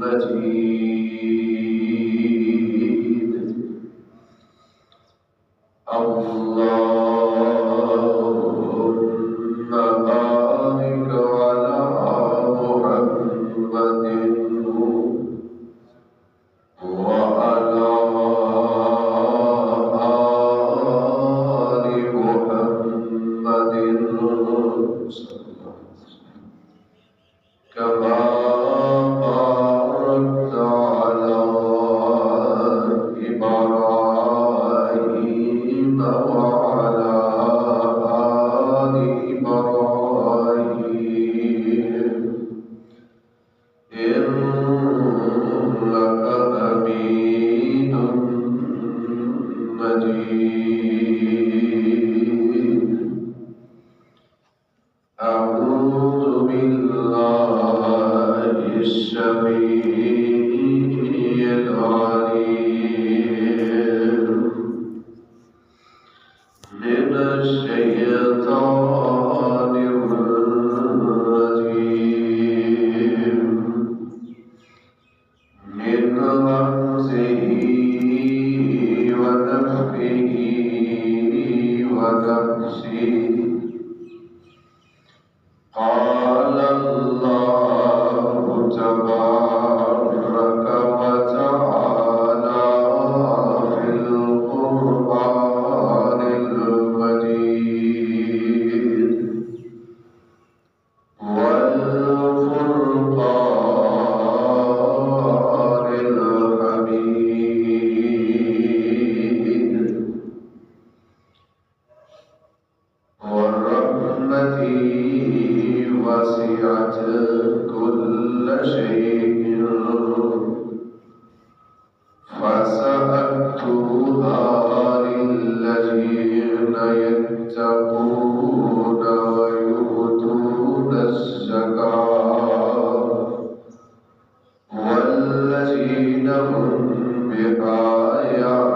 مجيد. اللهم بارك على محمد وعلى آل محمد كما باركت على إبراهيم وعلى آل إبراهيم إنك حميد مجيد. أعوذ بالله السميع العليم من الشيطان الرجيم من همزه ونفخه ونفسه. قال الله تبارك وتعالى في القرآن المجيد والفرقان الحميد. ورحمتي وسعت كل شيء فسأكتبها للذين يتقون ويؤتون الزكاة والذين هم بآياتنا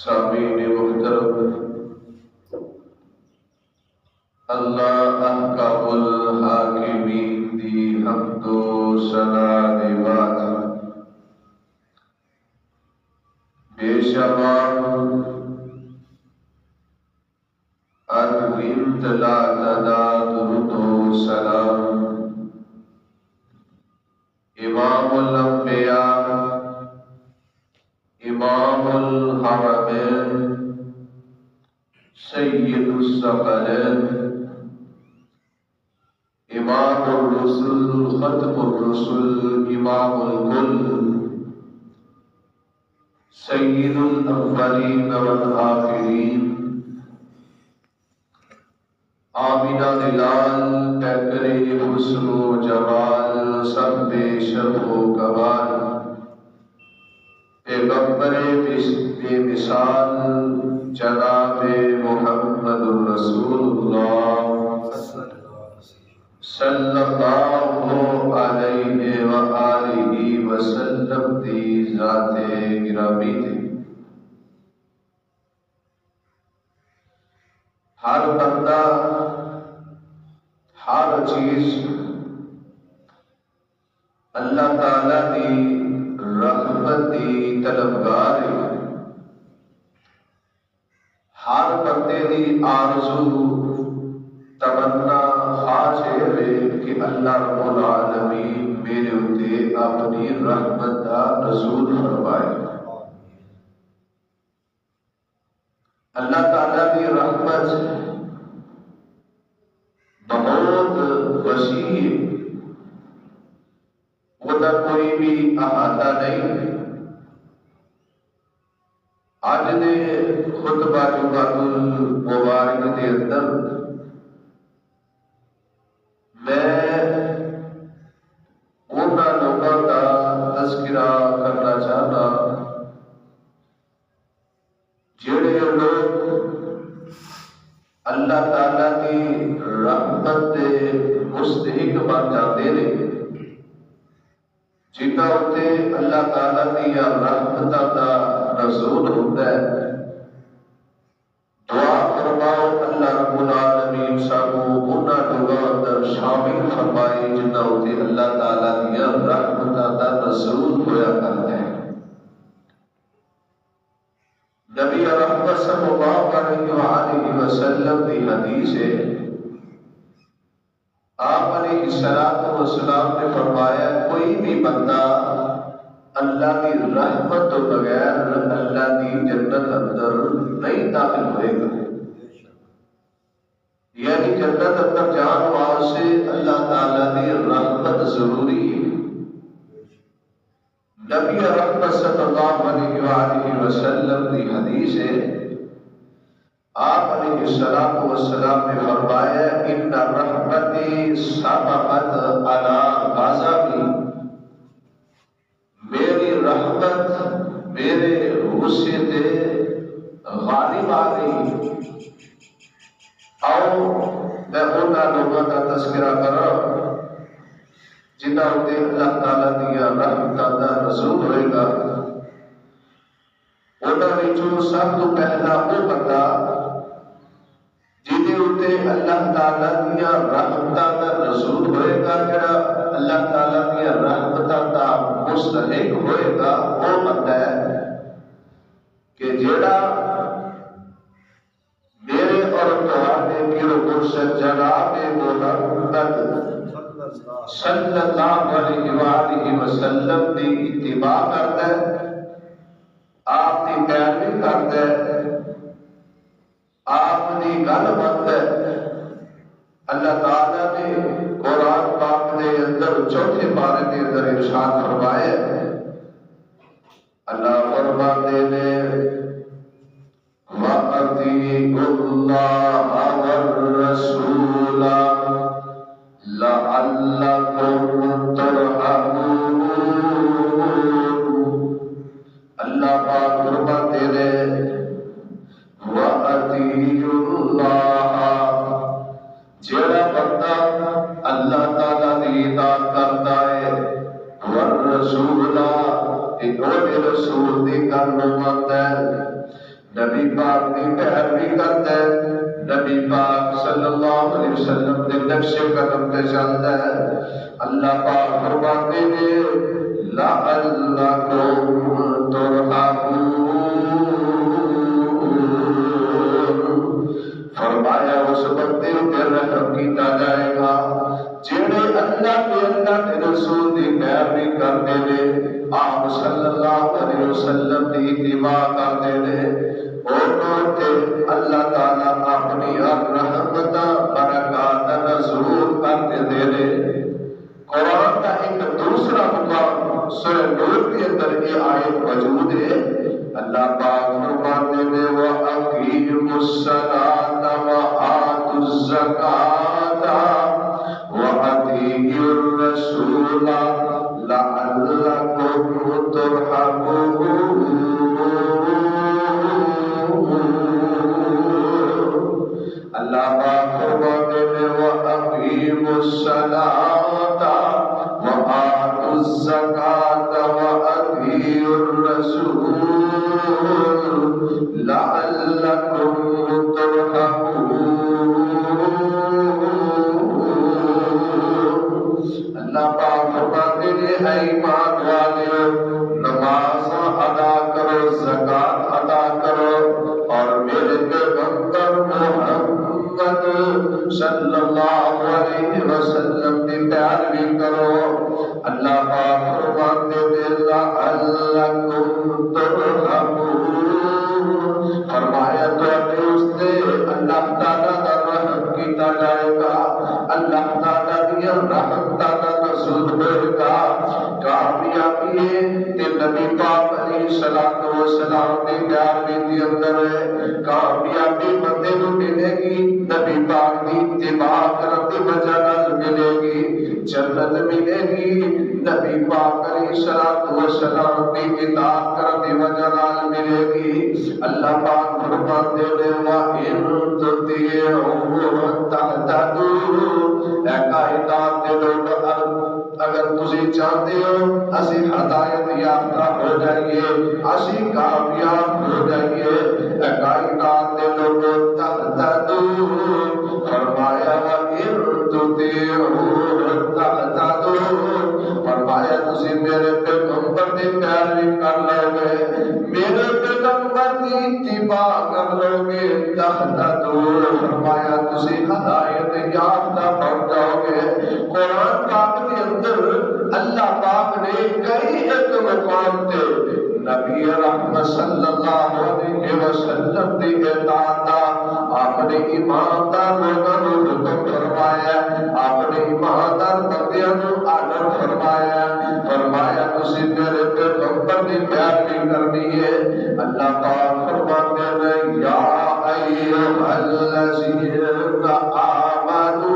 سامعین محترم، اللہ احکام الحاکمین دی حمد و ثنا دے بات بے شمار انت لا تداد و سلام امام الانبیاء امام الحرمین سید الثقلین امام الرسل ختم الرسل امام الکل سید الاولین والآخرین آمینہ دلال پیکر حسن و جمال سب بے شرف و کمال پیغمبر بے مثال جناب محمد رسول اللہ صلی اللہ علیہ وآلہ وسلم دی ذات گرامی تھی. ہر بندہ ہر چیز اللہ تعالی دی رحمت دی طلبگار ہے. ہر بندے دی آرزو تمنا خواہش ہے کہ اللہ رب العالمین میرے اتے اپنی رحمت دا نزول فرمائے. اللہ تعالیٰ کی رحمت بہت وسیع ہے، وہ دا کوئی بھی احاطہ نہیں. آج دے خطبہ جمعۃ المبارک کے اندر میں انہاں لوگوں کا تذکرہ کرنا چاہتا جڑے لوگ اللہ تعالیٰ کی رحمت دے مستحق بن جاتے ہیں، جنہاں اتے اللہ تعالیٰ کی رحمت دا نزول ہوتا ہے. نبی رحمت صلی اللہ علیہ وآلہ وسلم کی حدیث ہے، آپ علیہ السلام نے فرمایا کوئی بھی بندہ اللہ کی رحمت تو بغیر اللہ کی جنت اندر نہیں داخل ہوئے گا۔ یعنی جنت اندر جان واسطے اللہ تعالیٰ کی رحمت ضروری ہے۔ نبی رحمت صلی اللہ علیہ وآلہ وسلم کی حدیث ہے، آپ علیہ السلام نے فرمایا ان رحمتی سبقت علی غضبی، میری رحمت میرے غصے تے غالب آ گئی۔ آؤ میں انہاں لوگوں کا تذکرہ کر رہا ہوں جنہاں تے اللہ تعالیٰ دیا رحمتاں دا نزول ہوئے گا۔ انہاں وچوں سب تو پہلا وہ بندہ جدے اتے اللہ تعالیٰ دیا رحمتاں دا نزول ہوئے گا، جڑا اللہ تعالیٰ دیا رحمتاں دا مستحق ہوئے گا، وہ بندہ ہے کہ جڑا میرے اور تمہارے پیر و مرشد جناب محمد صلی اللہ علیہ وآلہ وسلم کی اتباع کرتا ہے، آپ کی پیروی کرتا ہے، آپ کی گل منتا ہے۔ اللہ تعالیٰ نے قرآن پاک کے اندر چوتھے پارے کے اندر ارشاد فرمایا، اللہ فرماتے ہیں وَأَطِيعُوا اللَّهَ وَالرَّسُولَ لَعَلَّكُمْ تُرْحَمُونَ۔ اللہ پاک فرماتے ہیں وَأَطِيعُوا اللَّهَ، جڑا بندہ اللہ تعالیٰ کی اطاعت کرتا ہے، والرسول ایک رسول کی گل مانتا ہے، نبی پاک کی پیروی کرتا ہے، نبی پاک صلی اللہ علیہ وسلم کے نقش قدم پہ چلتا ہے، اللہ پاک فرماتے ہیں لعلکم ترحمون، فرمایا اس بندے پہ رحم کیتا جائے گا جڑے اللہ کے رسول کی پیروی کرتے ہیں، آپ صلی اللہ علیہ وسلم کی اتباع کرتے ہیں، اور اللہ تعالیٰ اپنی رحمت برکات نزول کرتے دے رہے۔ قرآن کا ایک دوسرا مقام سورہ نور کے اندر یہ آیت موجود ہے، اللہ پاک فرماتے ہیں وَأَقِیمُوا الصَّلَاةَ وَآتُوا الزَّکَاةَ وَأَطِیعُوا الرَّسُولَ لَعَلَّکُمْ تُرْحَمُونَ۔ اللہ پاک فرماتے ہیں وَأَقِیمُوا الصَّلَاةَ وَآتُوا الزَّکَاةَ وَأَطِیعُوا الرَّسُولَ لَعَلَّکُمْ تُرْحَمُونَ۔ اللہ پاک فرماتے ہیں اے ایمان والو، نماز ادا کرو، زکات ادا کرو، اور میرے پیغمبر محمد صلی اللہ علیہ وسلم کی پیروی کرو۔ اللہ پاک فرماتے ہیں لعلکم ترحمون، فرمایا تو اس سے اللہ تعالیٰ کا رحم کیتا جائے گا، اللہ تعالیٰ کی رحمت کا نزول ہوئے گا۔ کامیابی تے نبی پاک علیہ السلام نے پیروی کے اندر ہے، کامیابی بندے کو ملے گی نبی پاک کی اتباع کرنے کی وجہ نال ملے گی، جنت ملے گی نبی پاک علیہ السلام کی اطاعت کرنے کی وجہ نال ملے گی۔ اللہ پاک فرماتے ہیں وَإِن تُطِیعُوهُ تَهْتَدُوا، اے کائنات کے لوگ اگر تسی چاہتے ہو اسی ہدایت یافتہ ہو جائیے، اسی کامیاب ہو جائیے، اے کائنات کے لوگ تَهْتَدُوا، فرمایا وَإِن تُطِیعُوهُ تَهْتَدُوا، فرمایا تسی میرے پیغمبر کی پیروی کر لو گے، میرے پیغمبر امت کی اتباع کر لو گے تہتدوا، فرمایا تسی ہدایت یافتہ بن جاؤ گے۔ قرآن پاک کے اندر اللہ پاک نے کئی ایک مقام تے نبی رحمت صلی اللہ علیہ وسلم دی اطاعت آپ نے ایماندار لوگوں کو حکم فرمایا، آپ نے ایماندار بندیاں کو آڈر فرمایا، فرمایا تسی میرے پیغمبر کی پیروی کرنی ہے۔ اللہ پاک فرماتے ہیں یا ایھا الذین آمنوا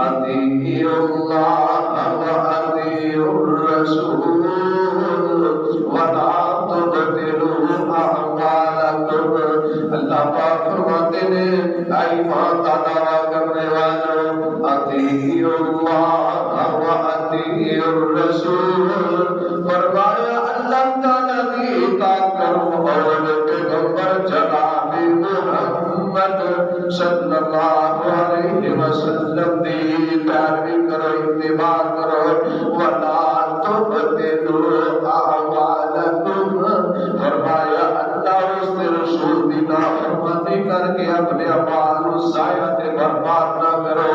اطیعوا اللہ واطیعوا الرسول ولا تبطلوا اعمالکم۔ اللہ پاک فرماتے ہیں اے ایمان کا دعویٰ کرنے والوں، اطیعوا اللہ واطیعوا الرسول، فرمایا اللہ تعالیٰ کی اطاعت کرو اور پیغمبر جناب محمد صلی اللہ علیہ وسلم کی پیروی کرو، اتباع کرو، ولا تبطلوا اعمالکم، فرمایا اللہ اس کے رسول کی نافرمانی کر کے اپنے اعمال کو ضائع تے برباد نہ کرو۔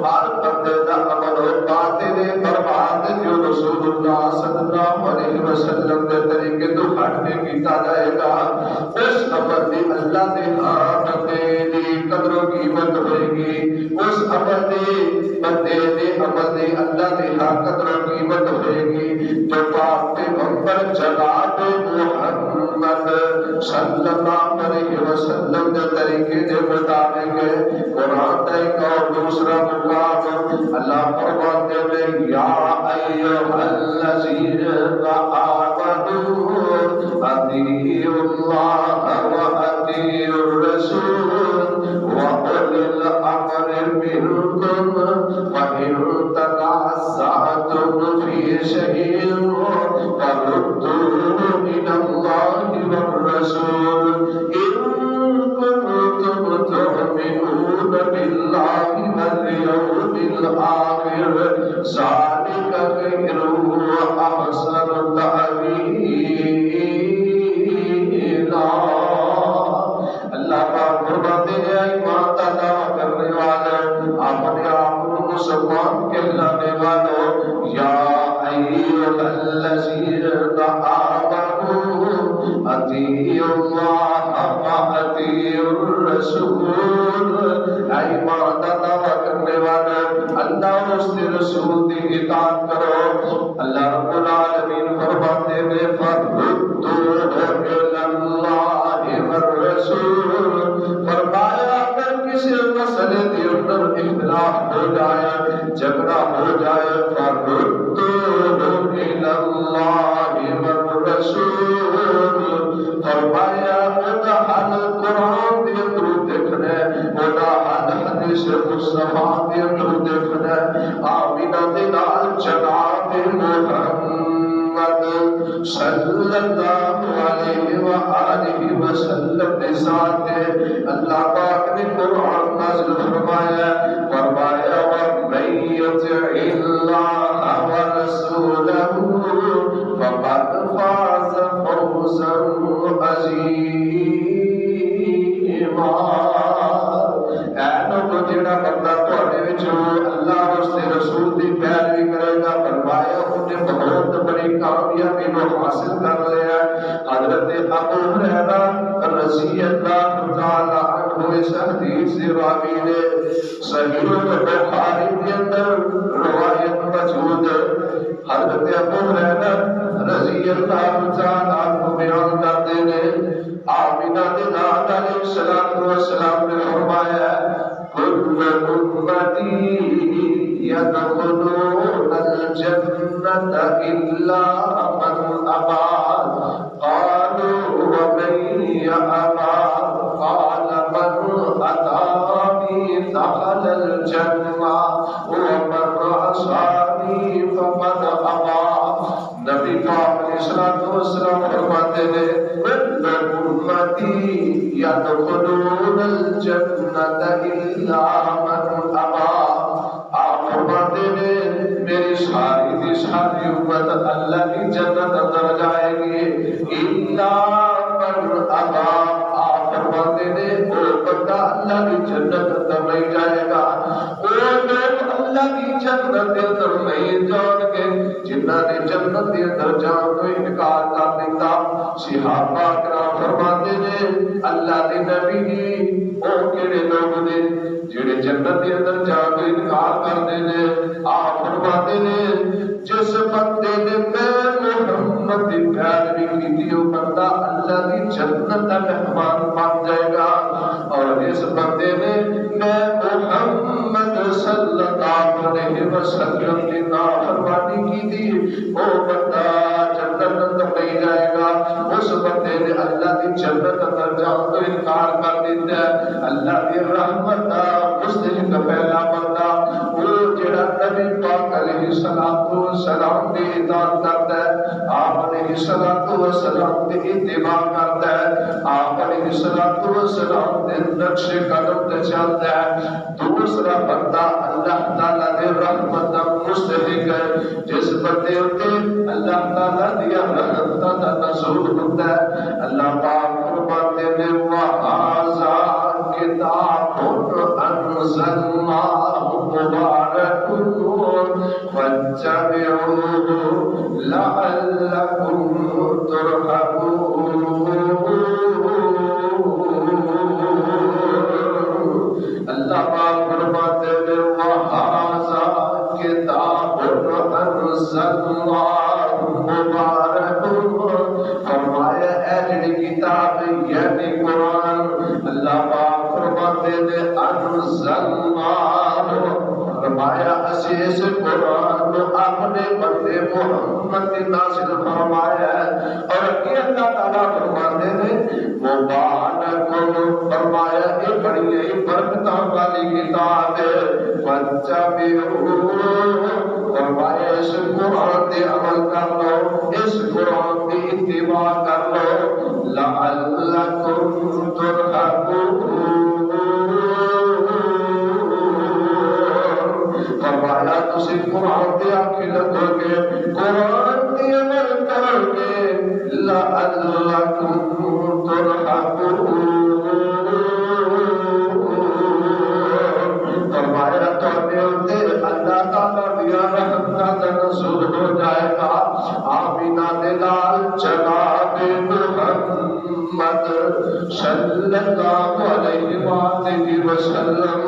ہر بندے دا عمل باطل برباد جو رسول اللہ صلی اللہ علیہ وسلم کے طریقے تو ہٹ کے کیتا جائے گا، اس عمل دی اللہ دے ہاں بندے دی قدر و قیمت ہوئے گی، اس عمل دی بندے دے عمل دی اللہ دے ہاں قدر و قیمت ہوئے گی۔ تو پاک پیغمبر جناب محمد صلی اللہ علیہ وسلم کے طریقے دے مطابق قرآن کا ایک اور دوسرا مقام اللہ فرماتے ہیں یا ایھا الذین آمنوا اطیعوا اللہ واطیعوا الرسول واولی الامر منکم فإن تنازعتم فی شیء فردوه إلى الله والرسول إن كنتم تؤمنون بالله واليوم الآخر ذلك خير وأحسن تأويلا۔ اللہ پاک فرماتے ہیں ایمان کا دعویٰ کرنے والوں، اپنے آپ کو مسلمان کہلانے والوں، یا ایھا الذین آمنوا اطیعوا اللہ واطیعوا الرسول، ایمان کا دعویٰ کرنے والوں اللہ اس کے رسول کی اطاعت کرو۔ اللہ رب العالمین فرماتے ہیں فردوه إلی اللہ والرسول، فرمایا اگر کسی مسئلے کے اندر اختلاف ہو جائے، جھگڑا ہو جائے، فردوه إلی اللہ والرسول، فرمایا اودا حل قرآن دے اندر دیکھنا ہے، اودا حل حدیث مصطفیٰ دے اندر دیکھنا ہے۔ آمینہ دے نال جناب محمد صلی اللہ علیہ وآلہ وسلم دے ساتھ اللہ پاک نے قرآن نازل فرمایا، فرمایا وَمَن يُطِعِ اللَّهَ وَرَسُولَهُ فَقَدْ فَازَ فَوْزًا عَظِيمًا۔ اے لوگو جڑا بندہ تواڈے وچوں اللہ اور اس دے رسول دی پیروی کرے گا، فرمایا انہیں بہت بڑی کامیابی کو حاصل کر لیا۔ حضرت ابو ہریرہ رضی اللہ تعالی عنہ اس حدیث راوی نے صحیح بخاری کے اندر روایت موجود ہے۔ حضرت ابو ہریرہ رضی اللہ تعالی عنہ بیان کرتے ہیں آمینہ دے نال علیہ السلام نے فرمایا کل امتی يدخلون الجنة إلا من أبى، قالوا ومن يأبى، قال من أطاعني دخل الجنة ومن عصاني فقد أبى۔ نبی پاک علیہ السلام فرماتے ہیں کل امتی يدخلون الجنة إلا من أبى، آپ فرماتے ہیں میری ساری کی ساری امت اللہ کی جنت اندر جائے گی، الا من اللہ کی جنت اندر نہیں جائے گا، وہ لوگ اللہ کی جنت کے اندر نہیں جان گے جنہاں نے جنت کے اندر جان تو انکار کر دیتا۔ صحابہ کرام فرماتے ہیں اللہ کے نبی جی وہ کہڑے لوگ نے جڑے جنت کے اندر جان تو انکار کرتے ہیں؟ آپ فرماتے ہیں جس بندے نے میں محمد کی پیروی کی وہ بندہ اللہ کی جنت کا مہمان بن جائے گا، اور اس بندے نے میں محمد صلی اللہ علیہ وسلم کی نافرمانی کی تھی وہ بندہ جنت اندر نہیں جائے گا۔ اس بندے نے اللہ کی جنت اندر جان تو انکار کر دیتا ہے۔ اللہ کی رحمت کا مستحق پہلا بندہ وہ جڑا نبی پاک علیہ السلام کی اطاعت کرتا ہے، آپ علیہ السلام کی اتباع کرتا ہے، آپ علیہ السلام کے نقش قدم تے چلتا ہے۔ دوسرا بندہ اللہ تعالیٰ نے رحمت کا مستحق ہے، جس بندے تے اللہ تعالیٰ دیا رحمت کا نزول ہوتا ہے۔ اللہ پاک فرماتے ہیں وَهَٰذَا کتاب انزلناہ مبارک فاتبعوہ لعلکم ترحمون۔ اللہ پاک فرماتے ہیں وَهَٰذَا کتاب انزلناہ مبارک، فرمایا اے جڑی کتاب یعنی قرآن، اللہ پاک فرماتے ہیں انزلناہ، فرمایا اسی اس قرآن کو اپنے بندے محمد کی نازل فرمایا ہے، اور یہ اللہ تعالیٰ فرماتے ہیں مبارک، فرمایا یہ بڑی ہی برکتوں والی کتاب ہے، فاتبعوہ، فرمایا اس قرآن پہ عمل کر لو، اس قرآن کی اتباع کر لو، لعلکم ترحمون، فرمایا تسی قرآن پہ آنکھیں لگو گے، قرآن پہ عمل کرو گے، لعلکم ترحمون، فرمایا تمہیں ہوتے اللہ تعالیٰ دیا رحمت کا نزول ہو جائے گا۔ آمینہ دلال جناب محمد صلی اللہ علیہ وآلہ وسلم،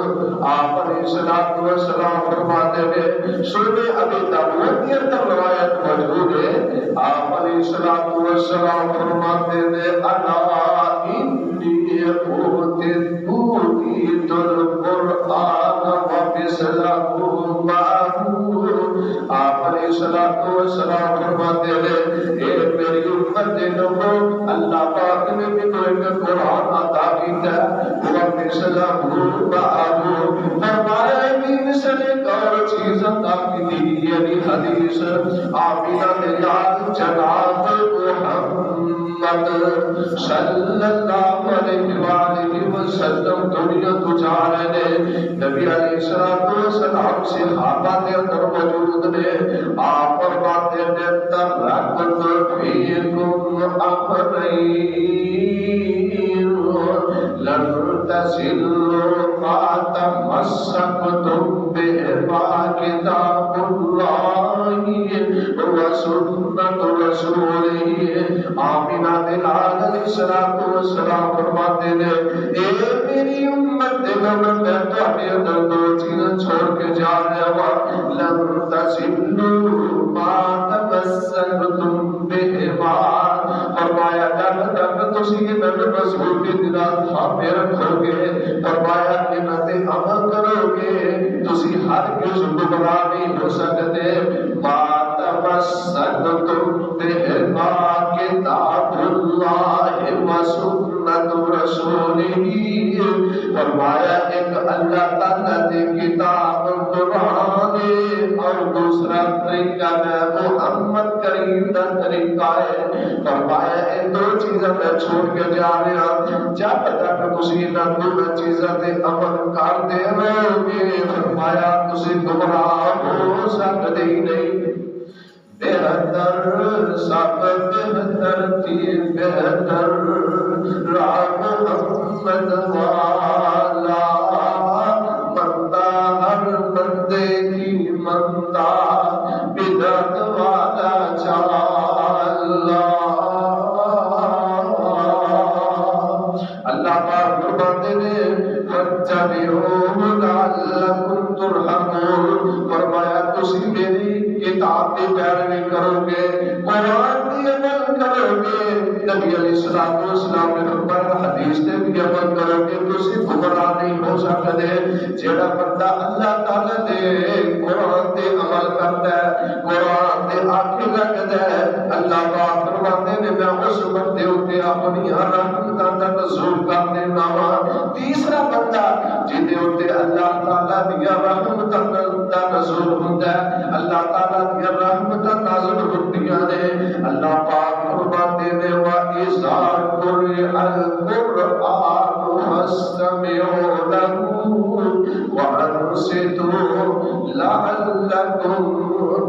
آپ علیہ السلام فرماتے ہیں، سنیں ابھی دعوت کی اندر روایت موجود ہے، آپ علیہ السلام فرماتے ہیں انا انی اوتیت القرآن ومثلہ معہ، آپ علیہ السلام فرماتے ہیں اے میری امت کے لوگوں، اللہ پاک نے بھی تو ایک قرآن عطا کیتا ہے، ومثلہ معہ، فرمایا بھی مثل ایک اور چیز عطا کی تھی، یعنی حدیث آمینہ دلال جناب محمد صلی اللہ علیہ وآلہ وسلم دنیا تجا رہے، نبی علیہ السلام صحابہ کے اندر موجود نے، آپ فرماتے ہیں ترکت فیکم امرین لن تضلوا ما تمسکتم بہما کتاب اللہ وسنت رسولہ، آمینہ دلال علیہ السلام فرماتے ہیں اے میری امت میں تمہیں اندر دو چیزیں چھوڑ کے جا رہا ہوا، لن تضلوا ما تمسکتم بہما، فرمایا جب تک تسی نبی رسول کے دلات تھامے رکھو گے، فرمایا کہ نتے عمل کرو گے تسی ہرگز گمراہ نہیں ہو سکتے، ما تمسکتم بہما کتاب اللہ وسنت رسولہ، فرمایا ایک اللہ تعالیٰ نے کتاب قرآن اور دوسرا طریقہ میں محمد کریم کا طریقہ ہے، فرمایا ان دو چیزیں میں چھوڑ کے جا رہا ہوں، جب تک تسی ان دو چیزیں تے عمل کرتے رہو گے، فرمایا تسی گمراہ ہو سکتے ہی نہیں۔ بہتر سب بہتر تھی بہتر راہ محمد والا، فاتبعوه لعلکم ترحمون. فرمایا تسی میری کتاب کی پیروی کرو گے، قرآن کی عمل کرو گے. نبی علیہ السلام نے فرمایا حدیث نے بھی عمل کرو گے تسی گمراہ نہیں ہو سکتے. جیڑا بندہ اللہ تعالی دے قرآن تے عمل کرتا ہے، قرآن تے آنکھیں رکھتا ہے، اللہ پاک فرماتے نے میں اس بندے اتے اپنی رحمتاں دا نزول کر دینا وا. تیسرا بندہ جہدے اتے اللہ تعالی دی رحمتاں دا نزول ہوندا ہے، اللہ تعالی دی رحمتاں نازل ہوندیاں نے. اللہ پاک فرماتے نے وَإِذَا قُرِئَ الْقُرْآنُ فَاسْتَمِعُوا لَهُ وَأَنصِتُوا لَعَلَّكُمْ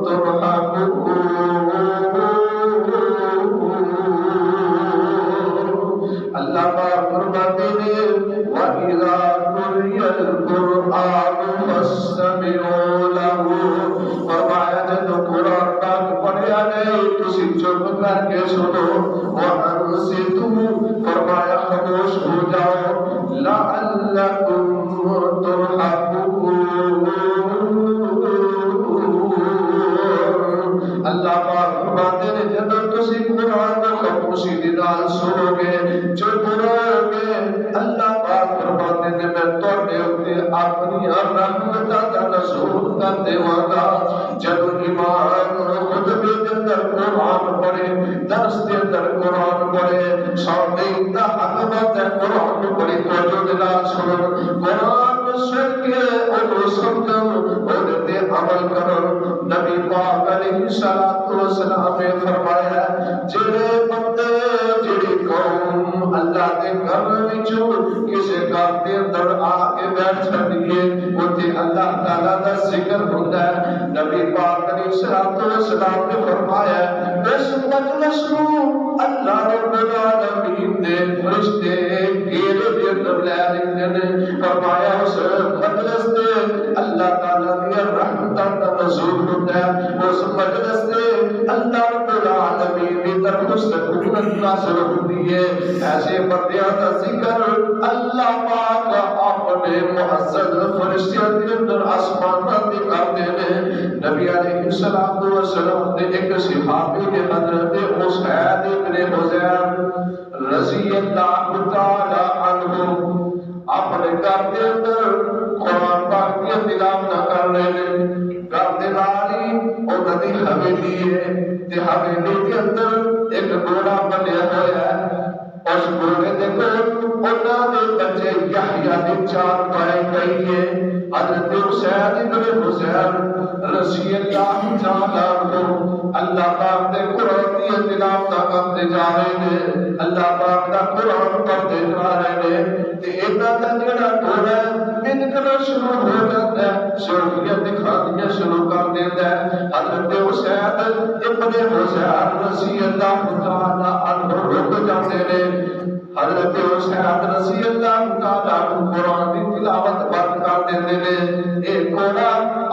تُرْحَمُونَ. اللہ پاک فرماتے ہیں وَإِذَا قُرِئَ الْقُرْآنُ فَاسْتَمِعُوا لَهُ. فرمایا جب قرآن پاک پڑھیا جائے تسی چپ کر کے سنو. وَأَنصِتُوا فرمایا خاموش ہو جاؤ. لَعَلَّكُمْ تُرْحَمُونَ. اللہ پاک فرماتے ہیں جب تسی قرآن خاموشی دی نال سنو گے، چپ رہو گے، اللہ پاک فرماتے ہیں میں تواڈے اُتے اپنی رحمتاں دا نزول کر دیواں گا. جب ایمان خطبے دے اندر قرآن پڑھے، درس دے اندر قرآن پڑھے، سامعین دا حق بات ہے قرآن پڑھے توجہ دے نال سنن، قرآن سن کے انہوں سمجھن اور تے عمل کرن. نبی پاک علیہ السلام نے فرمایا جڑے بندے جڑی قوم اللہ دے گھر وچوں کسے گھر دے اندر آ کے بیٹھ جاندی ہے اوتھے اللہ تعالی دا ذکر ہوندا ہے. نبی پاک علیہ السلام نے فرمایا اس مجلس کو اللہ رب العالمین دے فرشتے گھیرے دے اندر لے لیندے نے. فرمایا اس مجلس دے اللہ تعالی دی رحمتاں دا نزول ہوندا ہے. اس مجلس دے اللہ رب العالمین دی طرف سے سکونت نازل ہوندی ہے. ایسے بندیاں دا ذکر اللہ پاک اپنے معزز فرشتیاں دے اندر آسماناں تے کردے نے. نبی علیہ السلام نے ایک صحابی نے حضرت اسید ابن حضیر رضی اللہ تعالی عنہ اپنے گھر دے اندر قرآن پاک کی تلاوت کر رہے ہیں. گھر دے نال ہی انہاں دی حویلی ہے تے حویلی دے اندر ایک گھوڑا بنیا ہوا ہے. اس گھوڑے دے کول انہاں دے بچے یحییٰ دے 4 پائے گئی ہے. حضرت اسید ابن حضیر رضی اللہ تعالی عنہ اللہ پاک دے قرآن دی تلاوت کرتے جا رہے ہیں، اللہ پاک دا قرآن پڑھتے جا رہے ہیں. تے انہاں دا جڑا گھوڑا بنکنا شروع ہو جاتا ہے، شوقیاں دکھانے شروع کر دیتا ہے. حضرت اسید ابن حضیر رضی اللہ تعالی عنہ رک جاتے ہیں. حضرت اسید رضی اللہ تعالی عنہ قرآن دی تلاوت بند کر دیتے ہیں. ایک گھوڑا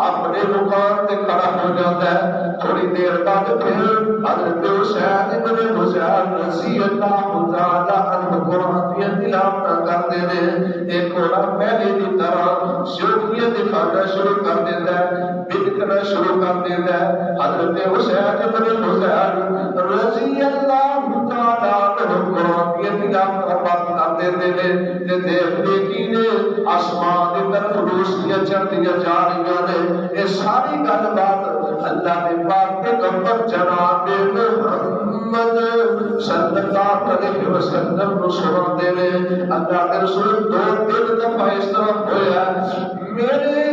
اپنے مقام تے کھڑا ہو جاتا ہے. تھوڑی دیر بعد پھر حضرت اسید ابن حضیر رضی اللہ تعالی عنہ قرآن دی تلاوت کرتے ہیں. ایک گھوڑا پہلے کی طرح شوقیاں دکھانا شروع کر دیتا ہے، بنکنا شروع کر دیتا ہے. حضرت اسید ابن حضیر رضی اللہ تعالی عنہ قرآن دی تلاوت بند کر دیتے ہیں. تے دیکھتے کی نے آسمان کی طرف روشنیاں چڑھتیاں جا رہی نے. یہ ساری گل بات اللہ کے پاک پیغمبر جناب محمد صلی اللہ علیہ وسلم کو سناتے نے. اللہ کے رسول 2-3 دفعہ اس طرح ہویا میرے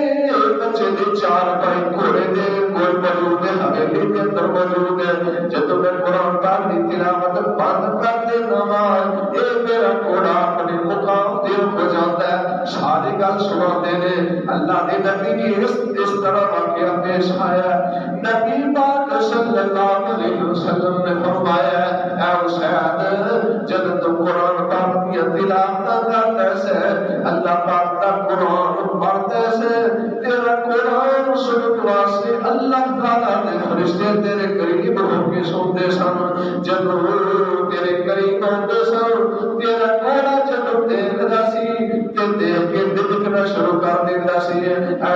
بچے دے 4 بھائی گھوڑے دے کوئی موجود ہے، حویلی کے اندر موجود ہے. جب میں قرآن پاک کی تلاوت بند کر دینا یہ میرا گھوڑا اپنے مقام تے ہو جاتا ہے. ساری گل سناتے نے. اللہ کے نبی کی اس طرح واقعہ پیش آیا. نبی پاک صلی اللہ علیہ وسلم نے فرمایا اے اسید جب تو قرآن پاک کی تلاوت کرتے سے اللہ پاک کا قرآن پڑھتے سے تیرا قرآن سننے واسطے اللہ تعالیٰ نے فرشتے تیرے قریب ہو کے سنتے سن. جب تیرے قریب ہوتے سن تیرا گھوڑا جب دیکھتا سی کہ دیکھ کے دل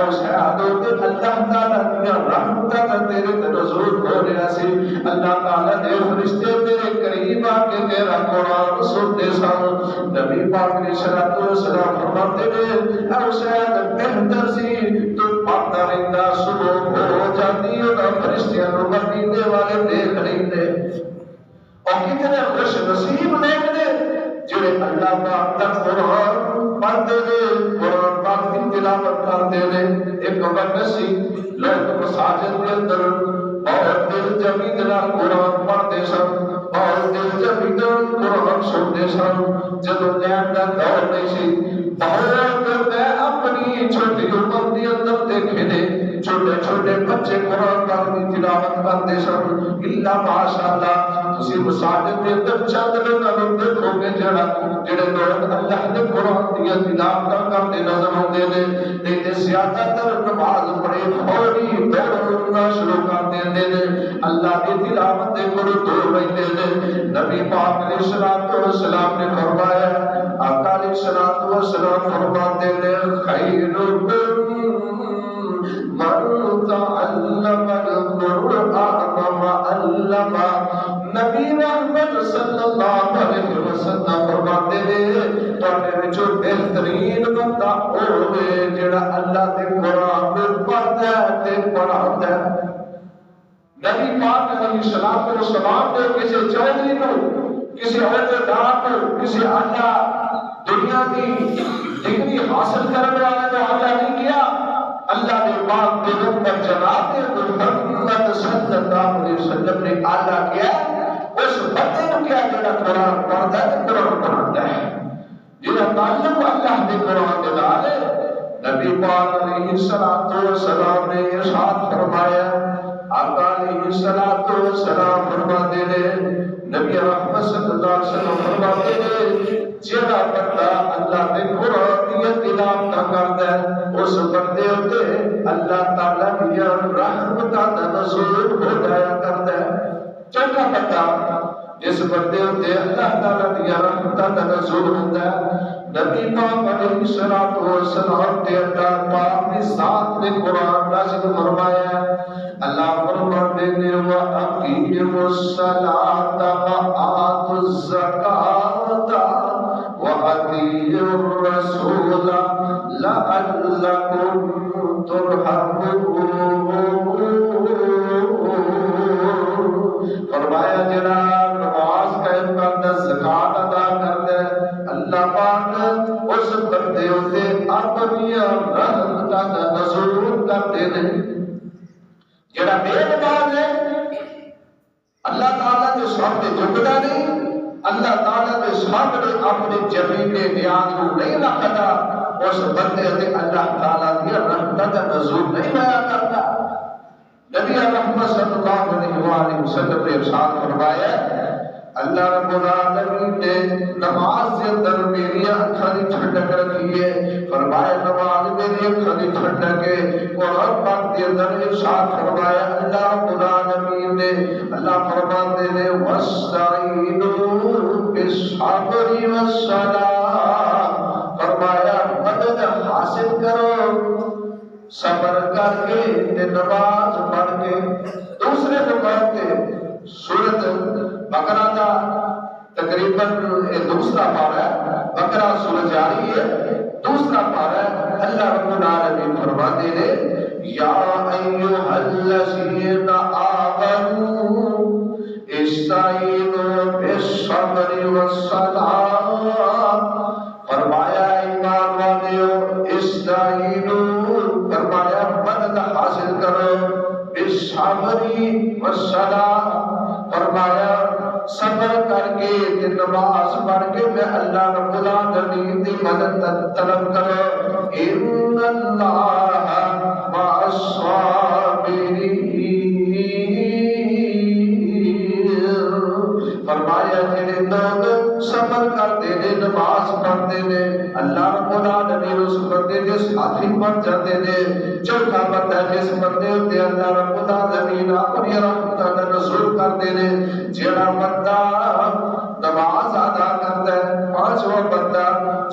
حسین اللہ تعالیٰ دیا رحمتہ کا تیرے نزول ہو رہا سی اللہ تعالیٰ دے فرشتے تیرے قریب آ کے تیرا قرآن سنتے سن نبی پاک علیہ الصلوۃ والسلام فرماتے ہیں اے حسین بہتر سی تو پاتا رہتا صبح ہو جاتی ہے فرشتیاں نو مدینے والے دیکھ لیندے اور کتنے خوش نصیب لوگ نے جڑے اللہ پاک کا قرآن پڑھتے ہیں قرآن پاک کی تلاوت کرتے ہیں ایک وقت سی لوگ مساجد کے اندر بہت دل جمی دلال قرآن پڑھتے سن بہت دل جمی دلال قرآن سنتے سن جدو نیام کا دور نہیں سی بہت میں اپنی چھوٹی عمر کے اندر دیکھے نے چھوٹے چھوٹے بچے قرآن پاک کی تلاوت کرتے سن اللہ ماشاءاللہ تسی مساجد کے اندر چند لوگ دیکھو گے جڑے لوگ اللہ کے قرآن کی تلاوت کرتے نظر آتے ہیں لیکن زیادہ تر نماز پڑھے فوری دوڑنا شروع کر دیتے ہیں اللہ کی تلاوت کو دور رہتے ہیں نبی پاک علیہ الصلوۃ والسلام نے فرمایا آقا علیہ الصلوۃ والسلام فرماتے ہیں خیرکم من تعلم القرآن وعلمہ نبی رحمت صلی اللہ علیہ وسلم فرماتے ہیں تواڈے وچوں بہترین بندہ ہوے جڑا اللہ دے قرآن کو پڑھدا ہے تے پڑھاوندا ہے نبی پاک علیہ الصلوۃ والسلام نے کسی چودھری کو کسی عہدیدار کو کسی اعلیٰ دنیا کی ڈگری حاصل کرنے والے کو اعلیٰ نہیں کیا اللہ نے پاک پیغمبر جناب محمد صلی اللہ علیہ وسلم نے اعلیٰ کیا اس بندے کو کیا جڑا قرآن پڑھتا ہے قرآن پڑھتا ہے جنہا تعلق اللہ نے قرآن کے لالے نبی پاک علیہ السلام نے ارشاد فرمایا آقا علیہ السلام فرماتے ہیں نبی رحمت صلی اللہ علیہ وسلم فرماتے ہیں جڑا بندہ اللہ نے قرآن کی تلاوت کرتا ہے اس بندے تے اللہ تعالیٰ کی رحمت کا نزول ہو جایا کرتا ہے چوتھا بندہ جس بندے تے اللہ تعالیٰ کی رحمت کا نزول ہوتا ہے نبی پاک علیہ الصلوۃ والسلام نے اللہ پاک کی ذات نے قرآن نازل فرمایا اللہ فرماتے ہیں وَأَقِیمُوا الصَّلَاةَ وَآتُوا الزَّکَاةَ وَأَطِیعُوا الرَّسُولَ لَعَلَّکُمْ تُرْحَمُونَ فرمایا جناب نماز قائم کرتا زکات ادا کرتا اللہ پاک اس بندے تے اپنی رحمت کا نزول کرتے ہیں جڑا بے نماز ہے اللہ تعالیٰ کے سامنے جھکتا نہیں اللہ تعالیٰ کے سامنے اپنے زمین کے نیاز کو نہیں رکھتا اس بندے تے اللہ تعالیٰ کی رحمت کا نزول نہیں ہوا کرتا نبی محمد صلی اللہ علیہ وسلم نے ارشاد فرمایا اللہ رب العالمین نے نماز کے اندر میری آنکھوں کی ٹھنڈک رکھی ہے فرمایا نماز میری آنکھوں کی ٹھنڈک ہے قرآن پاک کے اندر ارشاد فرمایا اللہ رب العالمین نے اللہ فرماتے ہیں وَاسْتَعِینُوا بِالصَّبْرِ وَالصَّلَاةِ فرمایا مدد حاصل کرو صبر کر کے نماز پڑھ کے دوسرے نمبر پہ سورت بقرہ کا تقریباً دوسرا پارہ ہے بقرہ سورت جاری ہے دوسرا پارہ ہے اللہ رب العالمین فرماتے ہیں یا ایھا الذین آمنوا استعینوا بالصبر والصلاۃ فرمایا ایمان والو استعینوا فرمایا مدد حاصل کرو بالصبر والصلاۃ فرمایا صبر کر کے نماز پڑھ کے میں اللہ رب العالمین کی مدد طلب کرو ان اللہ مع الصابرین فرمایا جڑے لوگ صبر کرتے ہیں نماز پڑھتے ہیں اللہ رب العالمین اس بندے کے ساتھی بن جاتے ہیں چوتھا بندہ جس بندے تے اللہ رب العالمین اپنی رحمت کا نزول کرتے ہیں جڑا بندہ نماز ادا کرتا ہے پانچواں بندہ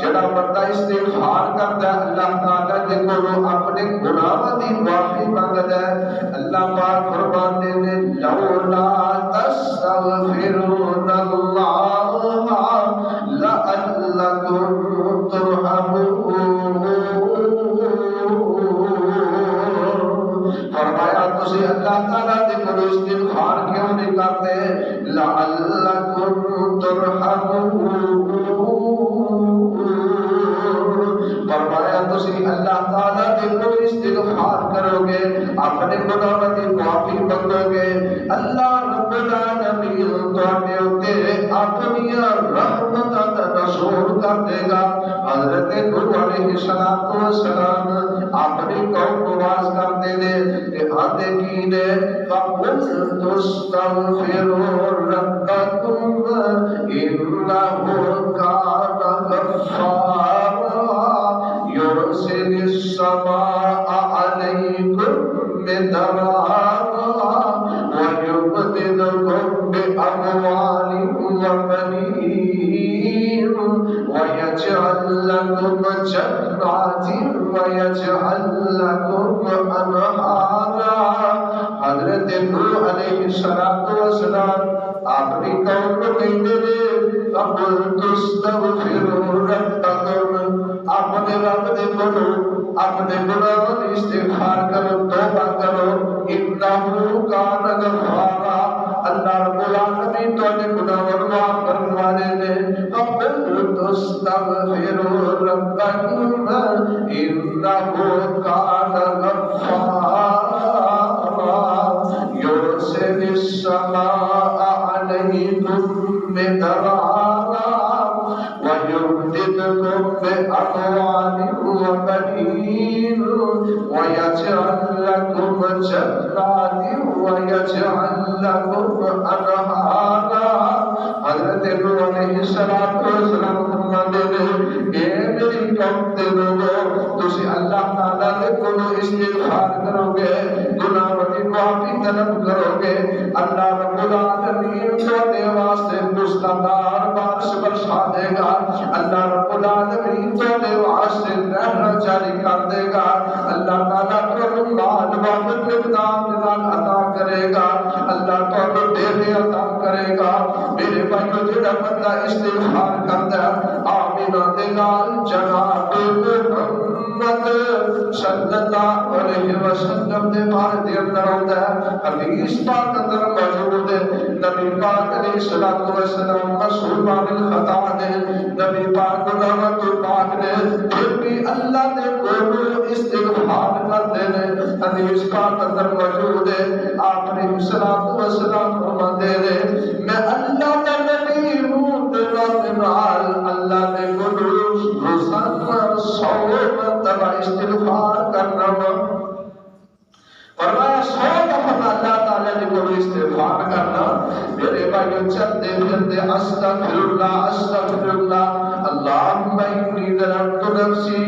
جڑا بندہ استغفار کرتا ہے اللہ تعالیٰ دے کولوں اپنے گناہاں دی معافی منگدا ہے اللہ پاک فرماتے ہیں لولا تستغفرون اللہ لعلکم ترحمون فرمایا تسی اللہ تعالیٰ دے کولوں استغفار کیوں نہیں کرتے لعلکم ترحمون فرمایا تسی اللہ تعالیٰ دے کول استغفار کرو گے اپنے گناہاں دی معافی منگو گے اللہ رب العالمین تواڈے اوتے اپنی رحمتاں دا نزول کر دے گا حضرت نوح علیہ السلام اپنی قوم کو واز کرتے نے کہ آتے کی نے فَقُلْتُ اسْتَغْفِرُوا رَبَّكُمْ إِنَّهُ كَانَ غَفَّارًا يُرْسِلِ السَّمَاءَ عَلَيْكُمْ مِدْرَارًا وَيُمْدِدْكُمْ بِأَمْوَالٍ وَبَنِينَ وَيَجْعَلْ لَكُمْ جَنَّاتٍ وَيَجْعَلْ لَكُمْ أَنْهَارًا حضرت نوح علیہ السلام اپنی قوم کو کہتے ہیں فَقُلْتُ اسْتَغْفِرُوا رَبَّكُمْ اپنے رب دے کولوں اپنے گناہاں دی استغفار کرو توبہ کرو انہ کان غفارا اللہ رب العالمین تواڈے گناہاں معاف کرن والے نے فَقُلْتُ اسْتَغْفِرُوا رَبَّكُمْ انہ کان غفارا يُرْسِلِ السَّمَاءَ عَلَيْكُمْ مِدْرَارًا وَيُمْدِدْكُمْ بِأَمْوَالٍ وَبَنِينَ وَيَجْعَلْ لَكُمْ جَنَّاتٍ وَيَجْعَلْ لَكُمْ أَنْهَارًا حضرت نوح علیہ السلام فرماتے ہیں اے میری قوم دے لوگو تسی اللہ تعالیٰ دے کولوں استغفار کرو گے گناہاں دی معافی طلب کرو گے اللہ رب العالمین تواڈے واسطے مستقار بارش برسا دے گا اللہ رب العالمین تواڈے واسطے نہر جاری کر دے گا اللہ تعالیٰ تواڈے مال واحد مقدار نال عطا کرے گا اللہ تواڈے دیوے عطا کرے گا میرے بھائیو جڑا بندہ استغفار کردا ہے آمینہ دے نال جناب محمد صلی اللہ علیہ وسلم دے بارے دے اندر آتا ہے حدیث پاک اندر موجود ہے نبی پاک علیہ السلام مسئول عن الخطا دے نبی پاک گناہاں تو پاک نے پھر بھی اللہ نے کولوں استغفار کرتے ہیں حدیث پاک اندر موجود ہے آپ نے السلام فرماتے ہیں میں اللہ کا نبی ہوں اللہ نے کولوں روزانہ 100 مرتبہ استغفار کرنا فرمایا 100 دفعہ اللہ تعالیٰ نے کو استغفار کرنا میرے بھائیو چلتے پھرتے استغفر اللہ اللہم انی ظلمت نفسی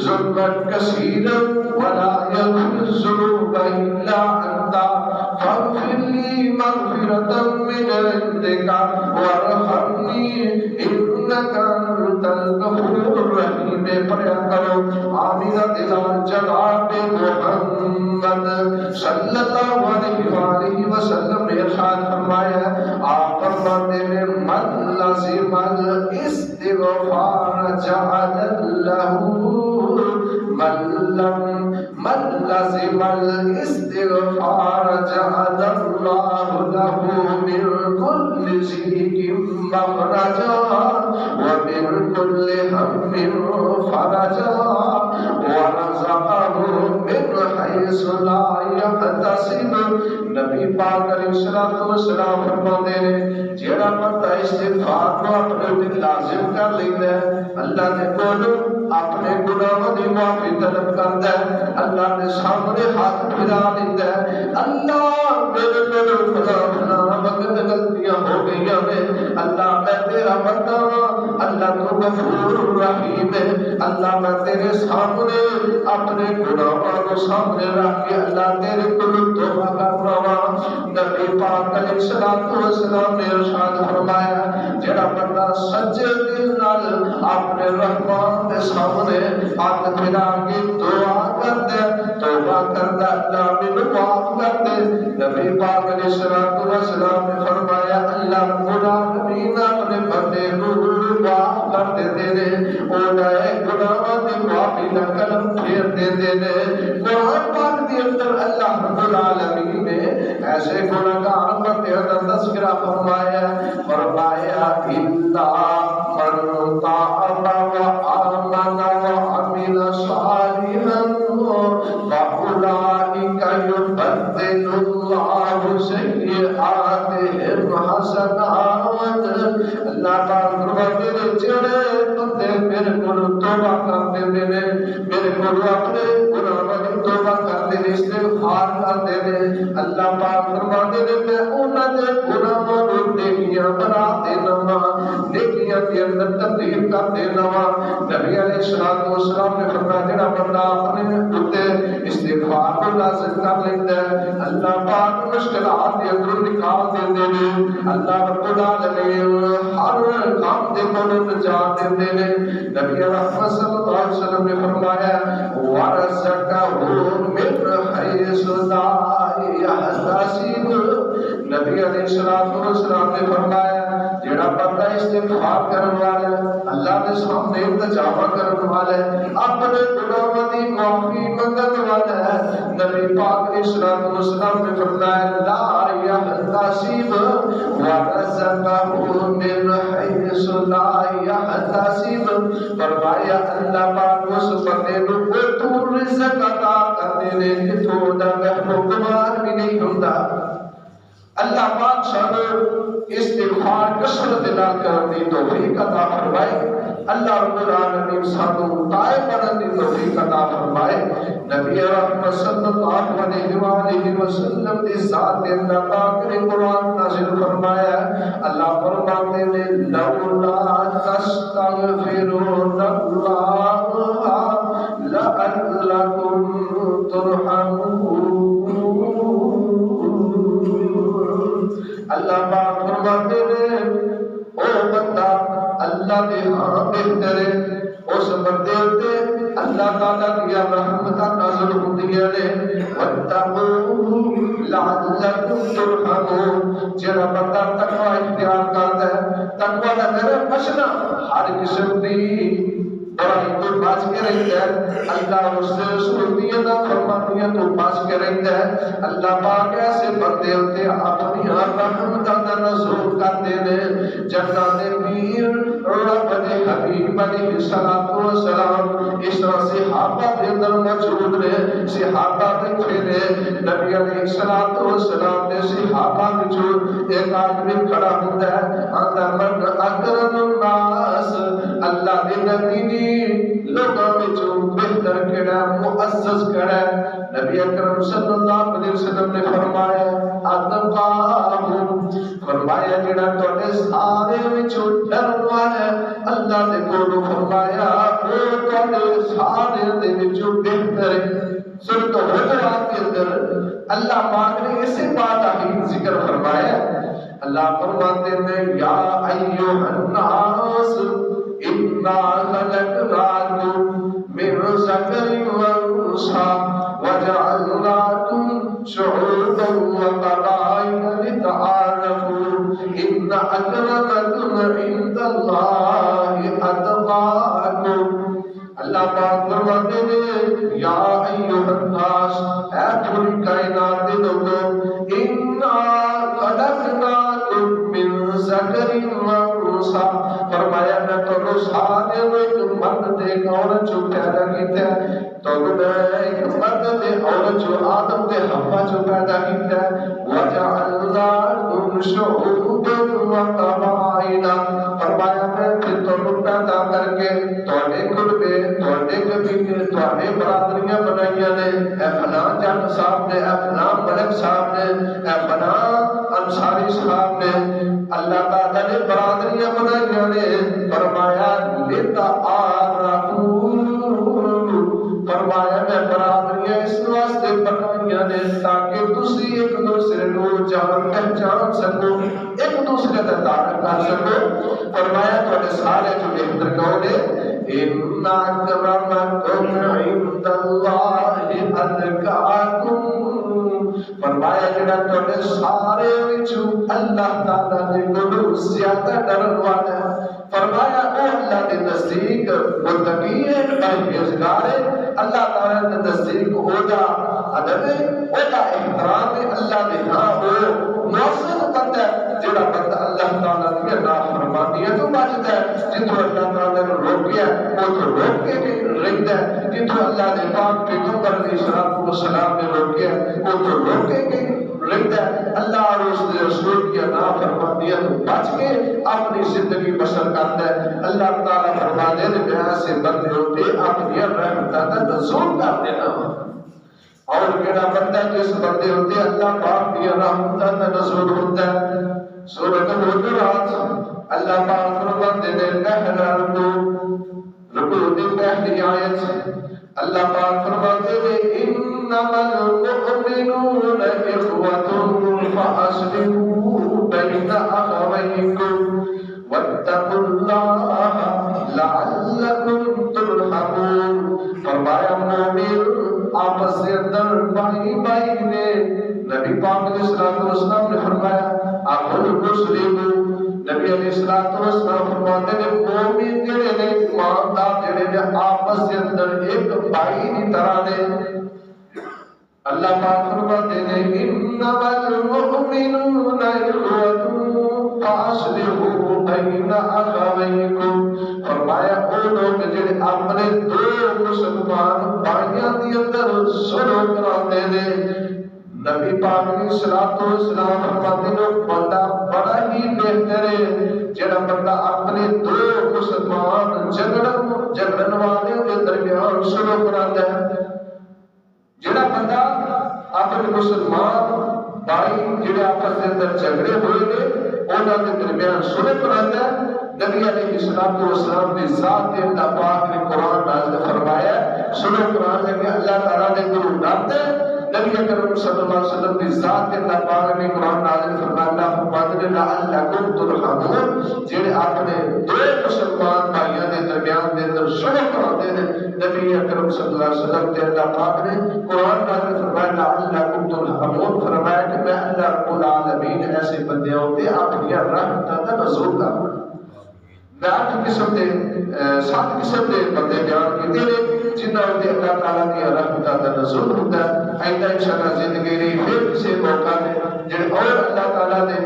ظلما کثیرا ولا یغفر الذنوب الا انت فاغفر لی مغفرۃ من عندک وارحمنی انک انت الغفور الرحیم پڑھا کرو آمین دلال جناب محمد صلی اللہ علیہ وسلم نے ارشاد فرمایا آپ فرماتے ہیں من لازم الاستغفار جعل له من لازم الاستغفار جعل الله له من كل ضيق مخرجا ومن كل هم فرجا ورزقه من حيث لا يحتسب نبی پاک علیہ السلام فرماتے ہیں جیڑا بندہ استغفار کو اپنے دل لازم کر لیتا ہے اللہ نے کولوں اپنے گناہوں دی معافی طلب کرتا ہے اللہ نے سامنے ہاتھ پھیلا لیتا ہے اللہ میرے کولوں فلاں وقت غلطیاں ہو گئیاں نے اللہ میں تیرا بندہ اللہ تو غفور رحیم ہے اللہ میں تیرے سامنے اپنے گناہوں کو سامنے رکھ کے اللہ تیرے کولوں توبہ کر رہا نبی پاک علیہ السلام نے ارشاد فرمایا جڑا بندہ سچے دل نال اپنے رحمان کے سامنے ہاتھ پھیلا کے دعا کر دے، توبہ کر دے، اللہ مجھے معاف کر دے۔ نبی پاک علیہ الصلوۃ والسلام نے فرمایا اللہ رب العالمین اپنے بندے کو معاف کر دیتے ہیں، اونائے گناہوں کی معافی کا قلم پھیر دیتے ہیں۔ قرآن پاک کے اندر اللہ رب العالمین نے ایسے گناہگار بندے کا تذکرہ فرمایا الا من تاب وآمن وعمل صالحا فأولئک یبدل اللہ سیئاتہم حسنات۔ اللہ پاک فرماتے ہیں جڑے بندے میرے کو توبہ کرتے ہیں، میرے کو اپنے گناہوں کی توبہ کرتے ہیں، استغفار کرتے ہیں، اللہ پاک فرماتے ہیں میں انہاں دے گناہوں کو نیکیاں بنا دینا وا، نیکیاں کے اندر تبدیل کر دینا وا۔ نبی علیہ الصلوۃ والسلام نے فرمایا جڑا بندہ اپنے اوتے استغفار کو لازم کر لیندا ہے، اللہ پاک مشکلات کے اندر نکال دیندے نے، اللہ رب العالمین ہر کام دے کولوں نجات دیندے نے۔ نبی رحمت صلی اللہ علیہ وسلم نے فرمایا وَرَزَقَهُ مِنْ حَيْثُ لَا يَحْتَسِبُ۔ نبی علیہ السلام نے فرمایا جڑا بندہ استغفار کرنے والا ہے، اللہ کے سامنے التجا کرنے والا ہے، اپنے گناہوں کی معافی مانگنے والا ہے، نبی پاک علیہ السلام نے فرمایا لا يحتسب وَرَزَقَهُ مِنْ حَيْثُ لَا يَحْتسب۔ فرمایا اللہ پاک اس بندے کو تو رزق عطا کر دے کہ تو دا گمار بھی نہیں ہوتا۔ اللہ پاک سانو استغفار کثرت نال کرن دی توفیق عطا فرمائے، اللہ رب العالمین سانو طائع بنن دی توفیق عطا فرمائے۔ نبی رحمت صلی اللہ علیہ وآلہ وسلم دی ذات اللہ پاک نے قرآن نازل فرمایا، اللہ فرماتے ہیں لولا تستغفرون اللہ لعلکم ترحمون۔ اللہ پاک فرماتے ہیں او بندہ اللہ دے ہاں بہتر ہے، اس بندے تے اللہ تعالیٰ کی رحمت نازل ہوتی ہے وَاتَّقُوا لَعَلَّكُمْ تُرْحَمُونَ۔ جڑا بندہ تقوی اختیار کرتا ہے، تقوی دا میرے بچنا ہر قسم دی برائی تو بچ کے رہتا ہے، اللہ اس سے سنتیاں دا فرمانیاں تو بچ کے رہتا ہے۔ اللہ پاک ایسے بندے ہوتے اپنی رحمت دا نزول کرتے ہیں، جنات میر رب دے حبیب علیہ السلام اس طرح صحابہ دے اندر موجود نے، صحابہ بیٹھے نے، نبی علیہ السلام نے صحابہ وچوں ایک آدمی کھڑا ہوتا ہے آندا من اکرم الناس، اللہ دے نبی دی لوگوں وچوں بہتر کیڑا معزز کیڑا ہے؟ نبی اکرم صلی اللہ علیہ وسلم نے فرمایا اتقاہم، فرمایا جڑا تواڈے سارے وچوں ڈرن والا ہے اللہ دے کولوں، فرمایا او تواڈے سارے دے وچوں بہتر ہے۔ سورۃ حجرات کے اندر اللہ پاک نے اسی بات کا ذکر فرمایا، اللہ فرماتے ہیں یا ایھا الناس انا خلقناکم من ذکر وانثى وجعلناکم شعوبا وقبائل لتعارفوا ان اکرمکم عند اللہ اتقاکم۔ اللہ پاک فرماتے ہیں یا ایھا الناس، اے پوری کائنات کے لوگوں، انا خلقناکم من ذکر وانثى، فرمایا میں تمہیں سارے ایک مرد تے ایک عورت چوں پیدا کیتا ہے، تمہیں ایک مرد تے عورت چوں آدم تے حوا چوں پیدا کیتا ہے، وجعلناکم شعوبا وقبائل، فرمایا میں تمہیں پیدا کر کے تواڈے قبیلے، تواڈے قبیلے، تواڈے برادریاں بنائیاں نے، اے فلاں جٹ صاحب نے، اے فلاں ملک صاحب نے، اے فلاں انصاری صاحب نے، اللہ تعالیٰ نے برادریاں بنائیاں نے، فرمایا لتعارفوا، فرمایا میں برادریاں اس واسطے بنائیاں نے تاکہ تسی ایک دوسرے کو جان پہچان سکو، ایک دوسرے کا تعارف کر سکو۔ فرمایا تواڈے سارے جو بہتر کون ہے؟ ان اکرمکم عند اللہ اتقاکم، فرمایا جڑا تواڈے سارے وچوں اللہ تعالی دے کولوں زیادہ ڈرن والا ہے، فرمایا او اللہ دے نزدیک متقی ہے، پرہیزگار ہے، اللہ تعالی دے نزدیک اودا ادب ہے، اودا احترام ہے، اللہ دے ہاں او معزز بندہ ہے جڑا بندہ اللہ تعالی دی نافرمانیاں تو بچدا ہے، جتوں اللہ تعالی نے روکیا او تو روک کے رہندا ہے، جتوں اللہ دے پاک پیغمبر علیہ الصلوۃ والسلام نے روکیا او تو روک کے رہندا ہے، اللہ اور اس کے رسول کی نافرمانیاں تو بچ کے اپنی زندگی بسر کرتا ہے۔ اللہ تعالی فرماتے ہیں کہ ایسے بندے ہوتے اپنی رحمتاں دا نزول کر دینا، اور کیڑا بندہ جس بندے ہوتے اللہ پاک کی رحمتاں دا نزول ہوتا ہے۔ سورۃ الحجرات اللہ پاک فرماتے ہیں پہلا رکوع دی پہلی آیت اللہ پاک فرماتے ہیں انما المؤمنون اخوة فاصلحوا بین اخویکم واتقوا اللہ لعلکم ترحمون، فرمایا مومن آپس کے اندر بھائی بھائی نے، نبی پاک علیہ الصلوۃ والسلام نے فرمایا آپ مسلم، نبی علیہ الصلوۃ والسلام فرماتے ہیں مومن جڑے نے ایماندار جڑے نے آپس کے اندر ایک بھائی کی طرح نے۔ اللہ پاک فرماتے ہیں انما المؤمنون اخوة فاصلحوا بین اخویکم، فرمایا وہ لوگ جڑے اپنے دو مسلمان بھائیاں دی اندر صلح کراتے ہیں۔ نبی پاک علیہ الصلوۃ والسلام فرماتے ہیں بندہ بڑا ہی بہتر ہے جڑا بندہ اپنے دو مسلمان جھگڑن والے کے درمیان صلح کراتا ہے، جڑا بندہ اپنے مسلمان بھائی جڑے آپس کے اندر جھگڑے ہوئے نے انہاں کے درمیان صلح کراتا ہے۔ نبی علیہ الصلوۃ والسلام کی ذات اللہ پاک نے قرآن نازل فرمایا صلح کرانے کے اللہ تعالیٰ نے گرو ڈالتے ہیں۔ نبی اکرم صلی اللہ علیہ وسلم کی ذات اللہ پاک نے قرآن نازل فرمایا اللہ فرماتے ہیں لعلکم ترحمون، جڑے اپنے دو مسلمان بھائیوں کے درمیان دے اندر صلح کراتے ہیں۔ نبی اکرم صلی اللہ علیہ وسلم کے اللہ پاک نے قرآن نازل فرمایا لعلکم ترحمون، فرمایا کہ میں اللہ رب العالمین ایسے بندے ہوتے اپنی رحمتاں دا نزول کروں۔ میں 7 قسم کے بندے بیان کیتے ہیں جنہاں تے اللہ تعالیٰ کی رحمتاں دا نزول ہوتا ہے۔ آئندہ انشاءاللہ زندگی رہی پھر کسی موقع میں جڑے اور اللہ تعالیٰ نے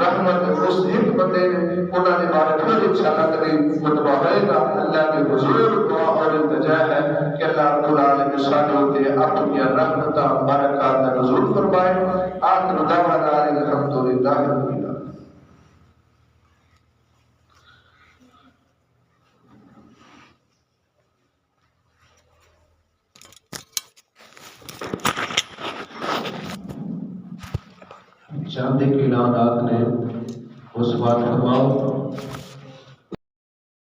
رحمت مستحق بندے نے انہاں نے بارے پھر انشاءاللہ کبھی خطبہ ہوئے گا۔ اللہ کے حضور دعا اور التجا ہے کہ اللہ رب العالمین سانوں تے اپنی رحمتاں برکات دا نزول فرمائے۔ آخر دعوانا الحمدللہ رب العالمین۔ چاند کے اعلانات نے اس بات فرماؤ